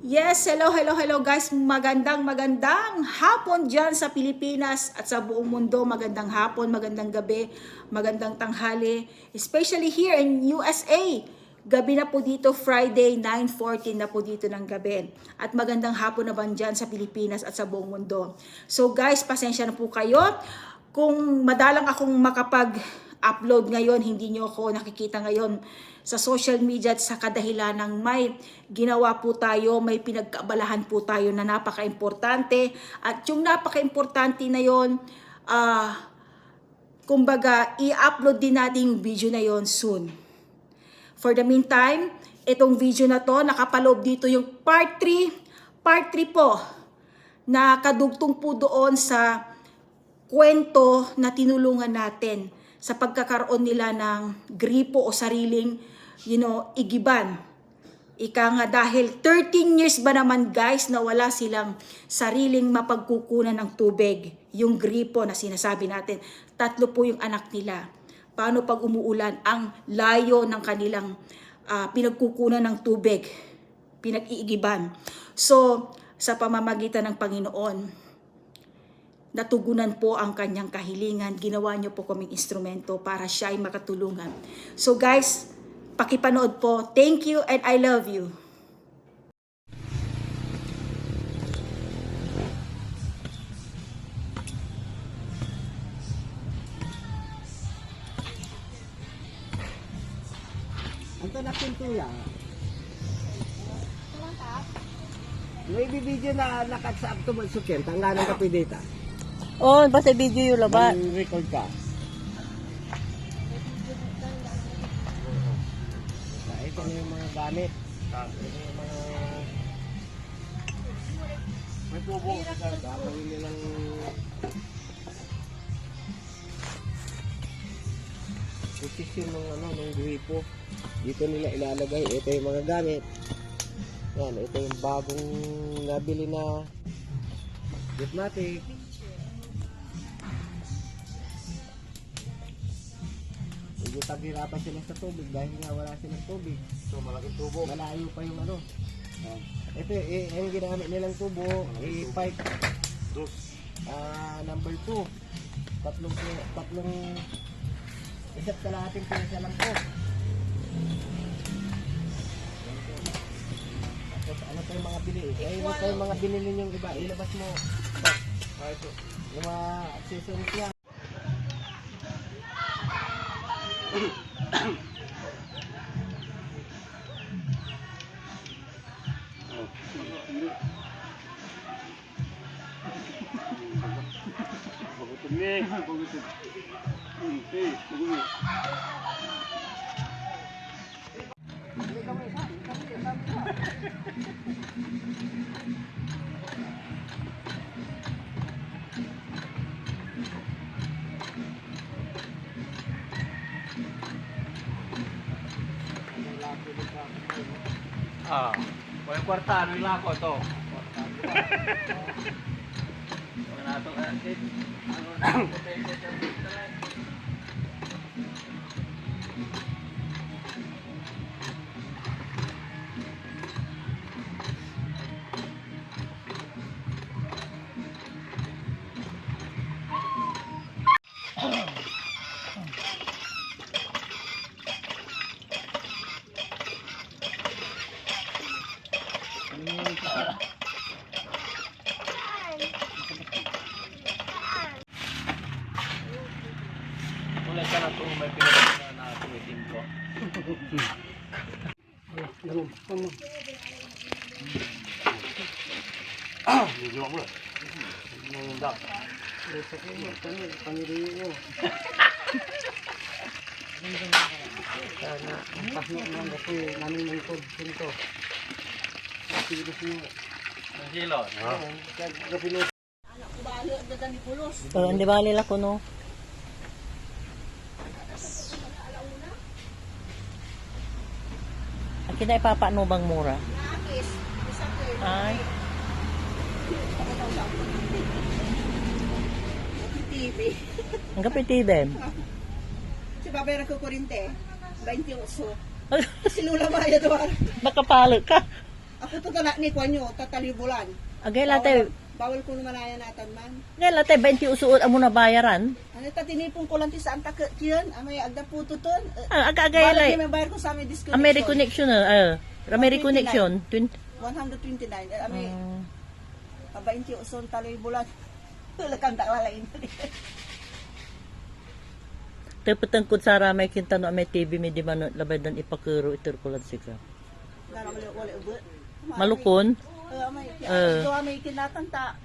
Yes, hello guys. Magandang hapon dyan sa Pilipinas at sa buong mundo. Magandang hapon, magandang gabi, magandang tanghali. Especially here in USA. Gabi na po dito, Friday, 9:14 na po dito ng gabi. At magandang hapon naman dyan sa Pilipinas at sa buong mundo. So guys, pasensya na po kayo. Kung madalang akong makapag-upload ngayon, hindi nyo ako nakikita ngayon sa social media at sa kadahilan ng may ginawa po tayo, may pinagkaabalahan po tayo na napaka-importante. At yung napaka-importante na yon, kumbaga, i-upload din natin yung video na yon soon. For the meantime, itong video na to, nakapaloob dito yung part 3 po, na kadugtong po doon sa kwento na tinulungan natin sa pagkakaroon nila ng gripo o sariling, igiban. Ika nga dahil 13 years ba naman guys na wala silang sariling mapagkukunan ng tubig. Yung gripo na sinasabi natin, 3 po yung anak nila. Paano pag umuulan? Ang layo ng kanilang pinagkukunan ng tubig, pinag-iigiban. So, sa pamamagitan ng Panginoon, natugunan po ang kanyang kahilingan. Ginawa niyo po kaming instrumento para siya ay makatulungan. So guys, pakipanood po. Thank you and I love you. Ito na pintuya. May video na nakatsaap to magsukyan. Tanggalan ka pidita. Oh, basta video yung labat. Record ka. Ito na yung mga gamit. Ito yung mga... May tubo. Gagawin nilang... Posisyon ng gripo. Dito nila ilalagay. Ito yung mga gamit. Yan, ito yung bagong nabili na Dipmatic. Medyo taghirapan sila sa tubig dahil nga wala silang tubig. So malaking tubo. Malayo pa yung ano. Ito yung ginamit nilang tubo, pipe number 2. Tatlong isa't kalahating pinasa lang po. Ano pa yung mga binili? Ano pa yung mga binili ninyong iba? Ilabas mo. Ito. Yung mga accessories niya. May kwarta, ano yung lako ito? Tulad ka na ito, may pinagkakita na tumitin ko. Medyo mo na. Nangunda. Sana ang pasok ng kasi namin ng code dito. Silos mo. Ang silot. Gapilo. Hindi ba nila ko no? Akin na ipapaano bang mura? Ay. TV. Ang kapitid Si babayaran ko kurinte. 28. Sinula ba yun doon? Nakapalo ka. Ako to na ni Kwanyo, tatalibulan. Agay late, Bawal ko naman na natan man. agay late 20 usuot amo na bayaran. Ano ta tinipon ko lang ti saan ta kiyan, amay agda puto ton. Agay Bawal lay. may bayar ko sa amay disconnection. American connection American connection. 129. Amay 20 uson talibulan. Wala kang dakwalain. Tepetengkut sara may kinta no may TV may di man labay dan ipakero itur kulat sika. Dara wala ubot. Malukon. Ito may kinatan ta.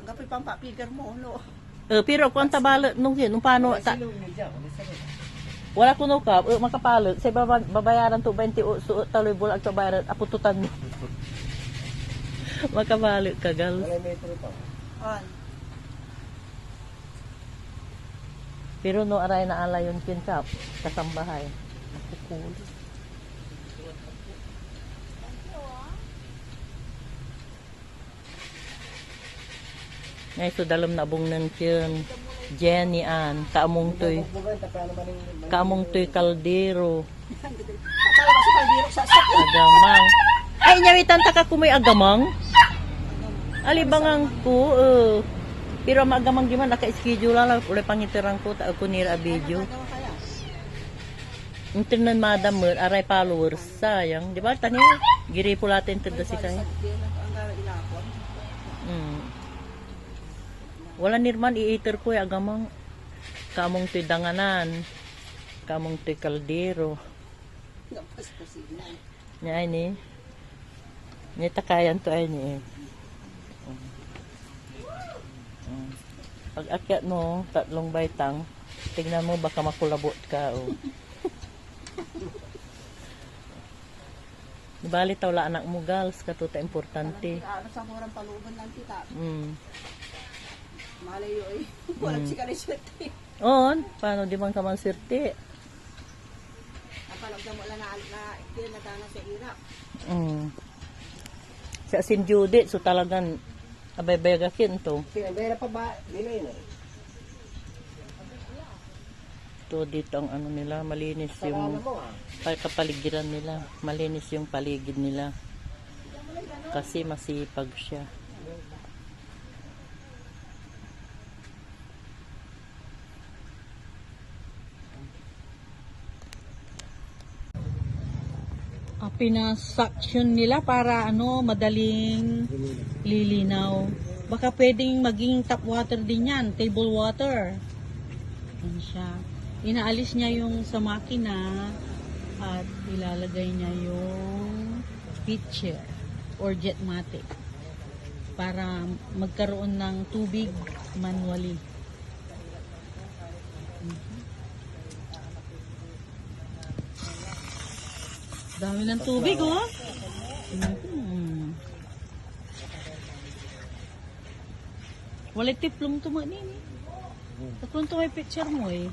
Gapi pang papigar mo no. Pero kung tabalo nung paano ta, wala ko no ka, makapalo say babayaran to 20 suot taloy bulag to bayaran apututan mo. Makabalo ka gal. Wala metro pa. On. Pero no aray na ala yun kinkap kasambahay. Ako cool. Ngay so dalam na bung nan kiyan Jenny Ann kaamong toy kaldero Akala ko si Kaldero sa sakit. agamang ay nyawitan ta ka kumoy agamang alibangang ko pero maagamang di man naka-schedule lang ulit pangitirang ko ta ako nira a video internet madam mo aray followers sayang di ba tani giri pula natin tada si kay wala nirman i-eater ko agamang kamong toy danganan kamong toy kaldero nya ini nya takayan to ay ni pag akyat mo tatlong baitang tignan mo baka makulabot ka o Bali taw la anak mo gals katuta importante. Ano sa murang paluban lang kita. Malayo eh. Walang si kariswerte. On, paano di man ka man sirti? Napalagda mo lang na tinatana sa Iraq. Sa St. Judith, so talagang abay-bayagakin to. Pinabera pa ba? Dili na. To dito ang ano nila, malinis yung kapaligiran nila. Malinis yung paligid nila. Kasi masipag siya. Pinasuction nila para ano madaling lilinaw. Baka pwedeng maging tap water din yan, table water. Yan siya. Inaalis niya yung sa makina at ilalagay niya yung pitcher or jetmatic para magkaroon ng tubig manually. Dami ng tubig, oh. Wala tiplong tumanin. Tapos ito may picture mo, eh.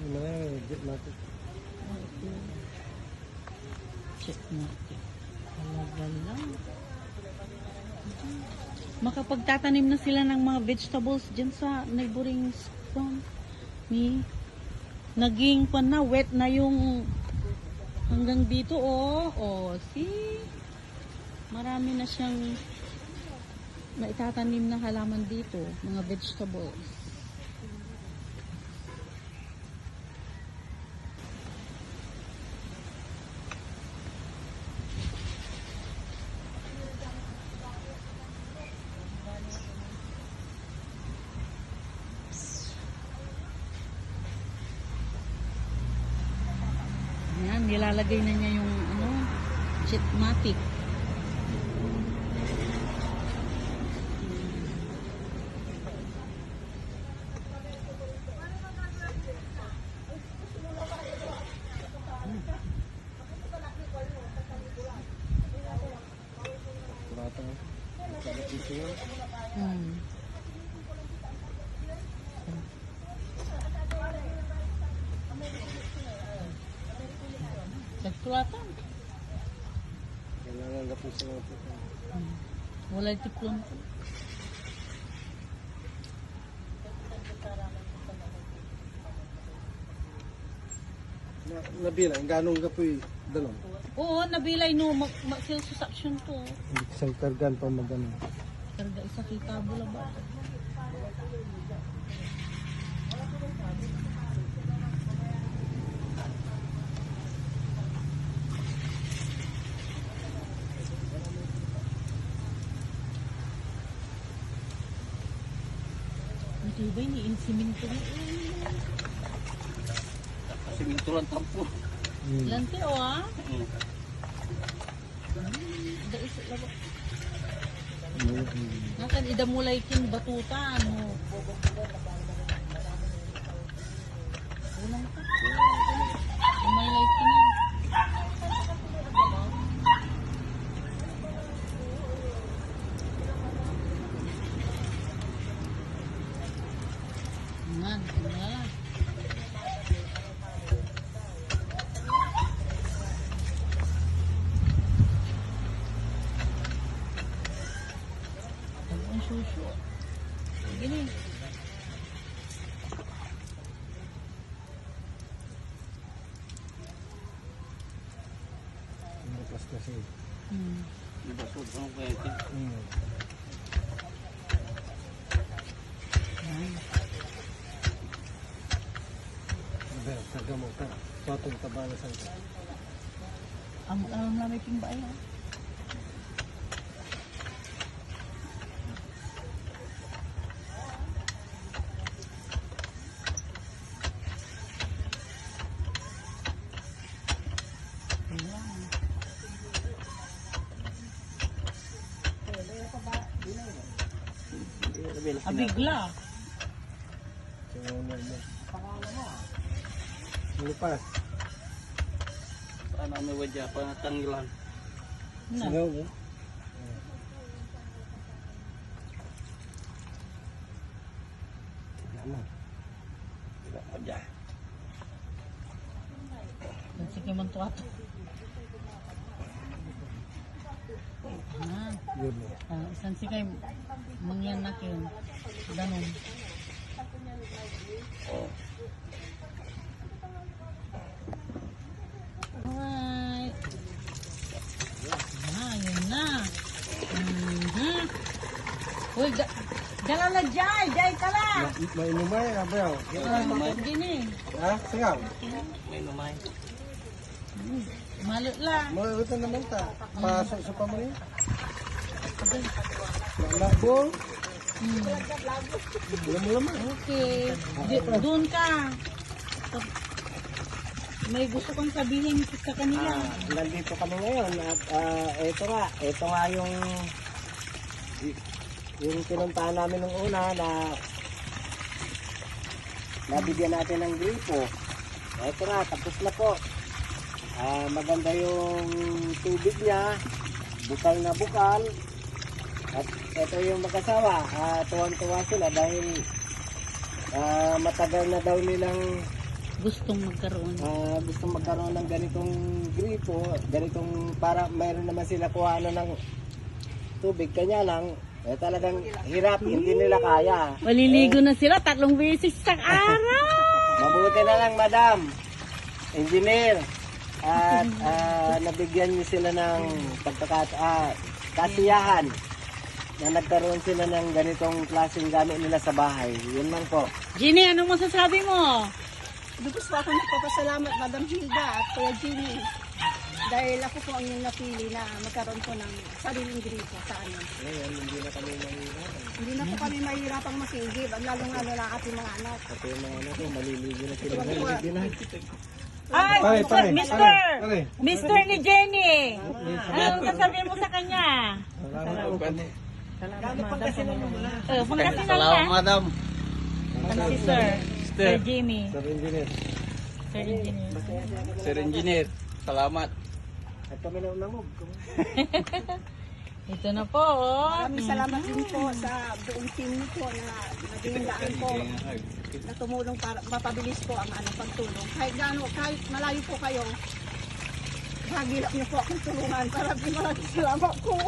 Check natin. Talaga lang. Makapagtatanim na sila ng mga vegetables dyan sa neighboring farm. Naging pa na, wet na yung hanggang dito, oh. Oh, see? Marami na siyang maitatanim na halaman dito, mga vegetables. Yan, nilalagay na niya yung ano, jetmatic. Nagsulatan. Kailangan gapos sa mga puto. Wala tiplong. Nabilang, ganong gapoy dalon. Oo, nabilay no, mag-susaksyon to. Hindi isang kargan pa magano. Karga isa kita bula ba? Ito ba ni insiminto ni? Siminturan tampo. Lante o ah. Da isa labo. Nakan ida mulay kin batutan mo. Ulang ka. May light kin. Man, wala. Ang suso. Gini. Bukas kasi. Diba sobrang pwede. Pero tagamo ka. Patong tabala sa ito. Ang alam na may timbay ha. Abigla. So, lupas. Sana may wadya pa na tanggilan. Na. Singaw mo. Diba wadya. Sige man to ato. Yun mo. Isan si kay mangyan na kayo. Danon. Alright. Yun na. Uy, gala na jay. Jay ka lang. Mainumay, abayaw. Gini. Ha? Singaw. May lumay. Malit lang. Mautan naman ta. Pasok sa pamuli. Labong. Lamang. Okay. Doon ka. May gusto kong sabihin sa kanila. Nandito kami ngayon at ito nga yung pinuntahan namin nung una na nabigyan natin ng gripo. Ito na, tapos na po. Maganda yung tubig niya, bukal na bukal. At ito yung mag-asawa, tuwan-tuwa sila dahil matagal na daw nilang Gustong magkaroon ng ganitong gripo, ganitong para mayroon naman sila kuhanan ng tubig, kanya lang talagang hirap, hindi nila kaya. Maliligo na sila 3 beses sa araw. Mabuti na lang, madam, engineer, at nabigyan niyo sila ng kasiyahan na nagkaroon sila ng ganitong klaseng gamit nila sa bahay. Yun lang po. Ginny, ano masasabi mo? Lubos po ako nagpapasalamat, Madam Hilda at Kuya Jimmy. Dahil ako po ang yung napili na magkaroon po ng sariling gripo sa amin. Ngayon, hindi na kami mahirapan. Hindi na po kami mahirapang masigib, at lalong-lalo na ating mga anak. Kasi yung mga anak ko, maliligo na sila. Ay, Pare. Mister ni Jenny. Anong sasabihin mo sa kanya? Pangasinan Salamat, ka? madam. Ano si Sir? Sir Jimmy. Sir Engineer. Sir Engineer. Sir Engineer, salamat. At kami na unamog. Ito na po, oh. Maraming salamat din po sa buong team niyo po na naging daan po na tumulong para mapabilis po ang pagtulong. Kahit malayo po kayo, hagilap niyo po akong tulungan. Maraming salamat po.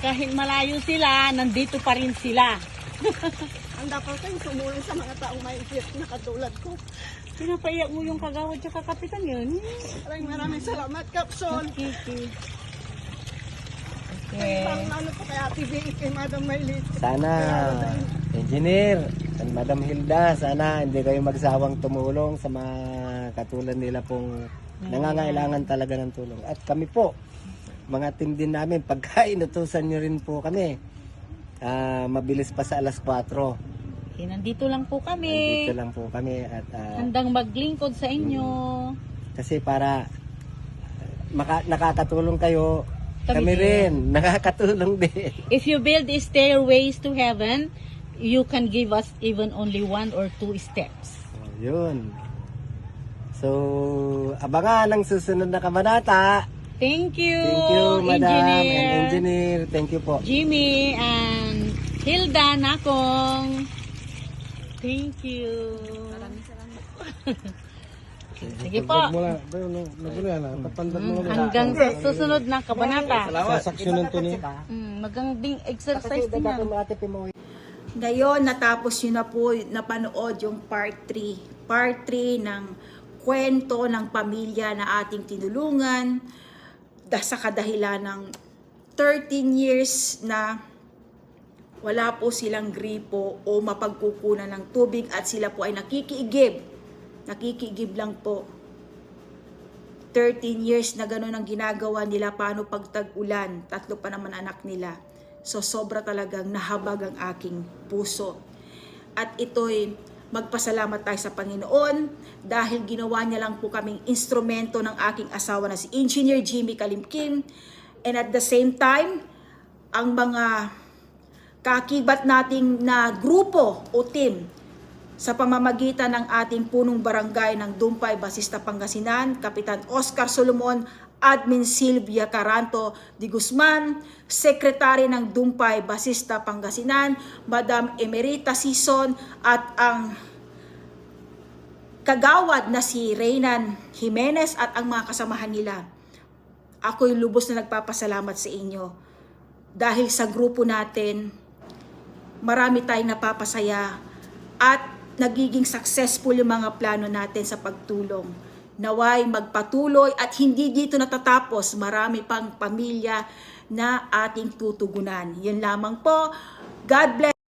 Kahit malayo sila, nandito pa rin sila. Ang dapat kayo tumulong sa mga taong may isip na katulad ko. Pinapaiyak mo yung kagawad tsaka kapitan yun. Maraming salamat, Kapson. Okay. Pang ano po kay Ate B, kay Madam Maylin. Sana, engineer, and Madam Hilda, sana hindi kayo magsawang tumulong sa mga katulad nila pong nangangailangan talaga ng tulong. At kami po, mga team din namin, pagka inutusan nyo rin po kami, mabilis pa sa alas 4. Nandito lang po kami. Nandito lang po kami at Handang maglingkod sa inyo. kasi para nakakatulong kayo, Kami kami din. rin nakakatulong din. If you build stairways to heaven, you can give us even only 1 or 2 steps. Yun. So, abangan ang susunod na kabanata. Thank you, Thank you, Madam Engineer and Engineer. Thank you po. Jimmy and Hilda Nakong. Thank you. Sige po. Mula, nagulo yan ha. Tapandan mo nga. Hanggang sa susunod na kabanata. Sasaksyonan to niya. Magandang exercise din yan. Ngayon, natapos nyo na po napanood yung part 3. Part 3 ng kwento ng pamilya na ating tinulungan sa kadahilan ng 13 years na wala po silang gripo o mapagkukunan ng tubig at sila po ay nakikiigib. Nakikiigib lang po. 13 years na gano'n ang ginagawa nila, paano pag tag-ulan, 3 pa naman anak nila. So sobra talagang nahabag ang aking puso. At ito'y magpasalamat tayo sa Panginoon dahil ginawa niya lang po kaming instrumento ng aking asawa na si Engineer Jimmy Kalimkim. And at the same time, ang mga kakibat nating na grupo o team sa pamamagitan ng ating punong barangay ng Dumpay, Basista, Pangasinan, Kapitan Oscar Solomon, Admin Silvia Caranto de Guzman, Sekretary ng Dumpay, Basista, Pangasinan, Madam Emerita Sison, at ang kagawad na si Reynan Jimenez at ang mga kasamahan nila. Ako'y lubos na nagpapasalamat sa inyo dahil sa grupo natin, marami tayong napapasaya at nagiging successful yung mga plano natin sa pagtulong. Naway magpatuloy at hindi dito natatapos. Marami pang pamilya na ating tutugunan. Yun lamang po. God bless.